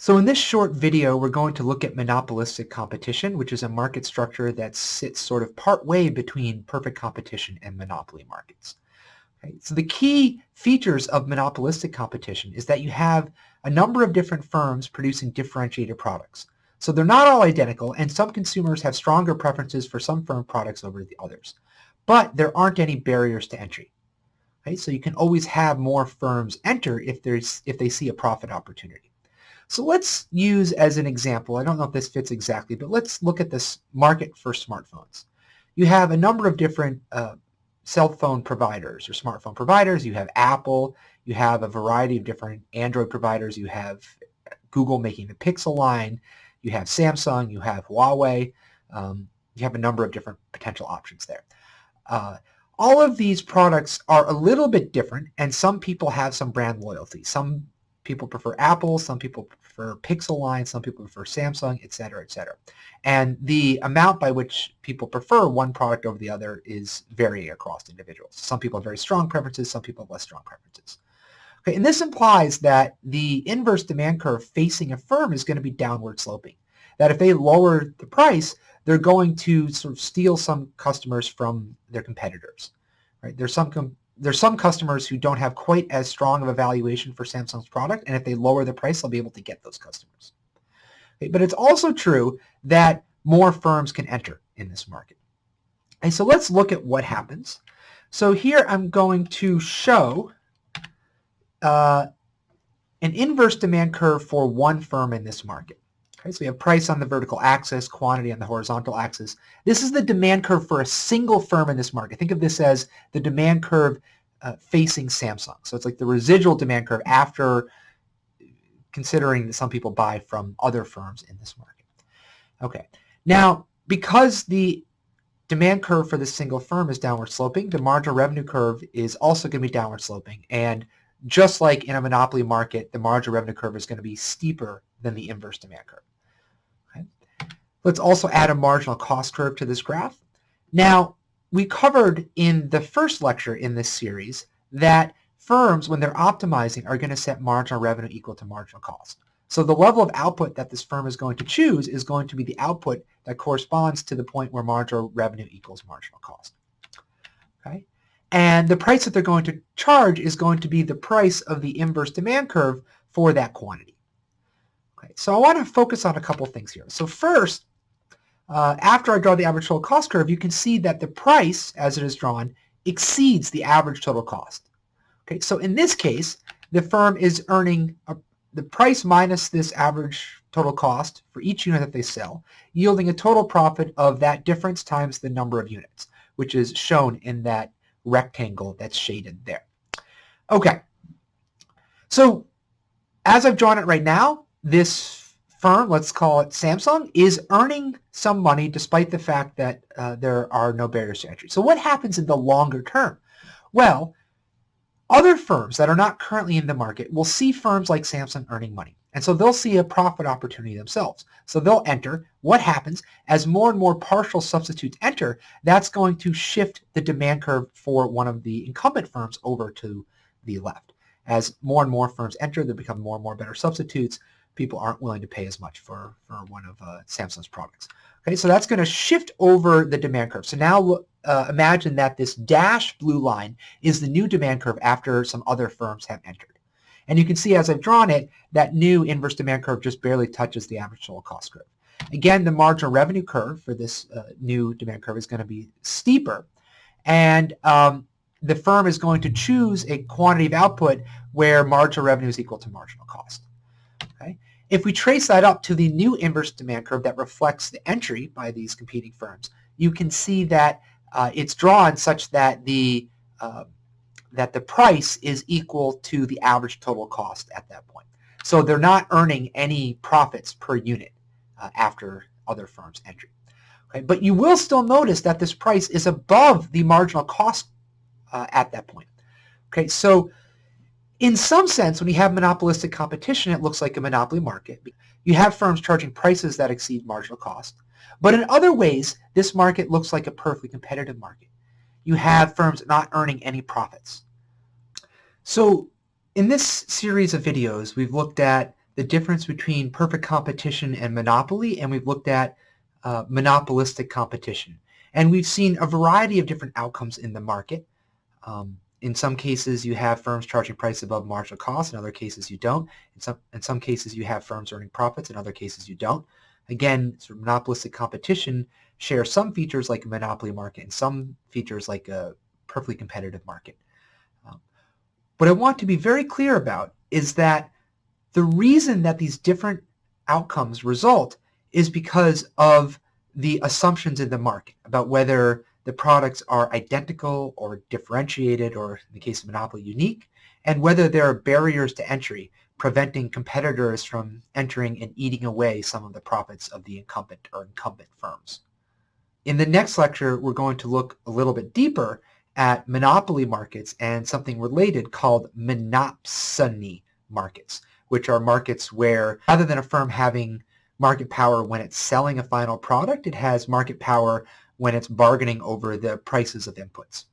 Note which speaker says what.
Speaker 1: So in this short video, we're going to look at monopolistic competition, which is a market structure that sits sort of part way between perfect competition and monopoly markets. Okay? So the key features of monopolistic competition is that you have a number of different firms producing differentiated products. So they're not all identical, and some consumers have stronger preferences for some firm products over the others. But there aren't any barriers to entry. Okay? So you can always have more firms enter if they see a profit opportunity. So let's use as an example, I don't know if this fits exactly, but let's look at this market for smartphones. You have a number of different cell phone providers or smartphone providers. You have Apple, you have a variety of different Android providers, you have Google making the Pixel line, you have Samsung, you have Huawei, you have a number of different potential options there. All of these products are a little bit different, and some people have some brand loyalty. Some people prefer Apple, some people prefer Pixel line, some people prefer Samsung, et cetera, et cetera. And the amount by which people prefer one product over the other is varying across individuals. Some people have very strong preferences, some people have less strong preferences. Okay, and this implies that the inverse demand curve facing a firm is going to be downward sloping. That if they lower the price, they're going to sort of steal some customers from their competitors. Right? There's some customers who don't have quite as strong of a valuation for Samsung's product, and if they lower the price, they'll be able to get those customers. Okay, but it's also true that more firms can enter in this market. And so let's look at what happens. So here I'm going to show an inverse demand curve for one firm in this market. Okay, so we have price on the vertical axis, quantity on the horizontal axis. This is the demand curve for a single firm in this market. Think of this as the demand curve facing Samsung. So it's like the residual demand curve after considering that some people buy from other firms in this market. Okay, now because the demand curve for this single firm is downward sloping, the marginal revenue curve is also going to be downward sloping. And just like in a monopoly market, the marginal revenue curve is going to be steeper than the inverse demand curve. Okay. Let's also add a marginal cost curve to this graph. Now, we covered in the first lecture in this series that firms, when they're optimizing, are going to set marginal revenue equal to marginal cost. So the level of output that this firm is going to choose is going to be the output that corresponds to the point where marginal revenue equals marginal cost. Okay? And the price that they're going to charge is going to be the price of the inverse demand curve for that quantity. Okay, so I want to focus on a couple things here. So first, after I draw the average total cost curve, you can see that the price, as it is drawn, exceeds the average total cost. Okay, so in this case, the firm is earning the price minus this average total cost for each unit that they sell, yielding a total profit of that difference times the number of units, which is shown in that rectangle that's shaded there. Okay, so as I've drawn it right now, this firm, let's call it Samsung, is earning some money despite the fact that there are no barriers to entry. So what happens in the longer term? Well, other firms that are not currently in the market will see firms like Samsung earning money. And so they'll see a profit opportunity themselves. So they'll enter. What happens as more and more partial substitutes enter, that's going to shift the demand curve for one of the incumbent firms over to the left. As more and more firms enter, there become more and more better substitutes. People aren't willing to pay as much for one of Samsung's products. Okay, so that's going to shift over the demand curve. So now imagine that this dashed blue line is the new demand curve after some other firms have entered. And you can see as I've drawn it, that new inverse demand curve just barely touches the average total cost curve. Again, the marginal revenue curve for this new demand curve is going to be steeper. And the firm is going to choose a quantity of output where marginal revenue is equal to marginal cost. Okay? If we trace that up to the new inverse demand curve that reflects the entry by these competing firms, you can see that it's drawn such that the price is equal to the average total cost at that point. So they're not earning any profits per unit after other firms' entry. Okay? But you will still notice that this price is above the marginal cost at that point. Okay, so in some sense, when you have monopolistic competition, it looks like a monopoly market. You have firms charging prices that exceed marginal cost. But in other ways, this market looks like a perfectly competitive market. You have firms not earning any profits. So in this series of videos, we've looked at the difference between perfect competition and monopoly, and we've looked at monopolistic competition. And we've seen a variety of different outcomes in the market. In some cases, you have firms charging price above marginal cost. In other cases, you don't. In some cases, you have firms earning profits. In other cases, you don't. Again, sort of monopolistic competition shares some features like a monopoly market and some features like a perfectly competitive market. What I want to be very clear about is that the reason that these different outcomes result is because of the assumptions in the market about whether the products are identical or differentiated, or in the case of monopoly, unique, and whether there are barriers to entry preventing competitors from entering and eating away some of the profits of the incumbent or incumbent firms. In the next lecture, we're going to look a little bit deeper at monopoly markets and something related called monopsony markets, which are markets where rather than a firm having market power when it's selling a final product, it has market power when it's bargaining over the prices of inputs.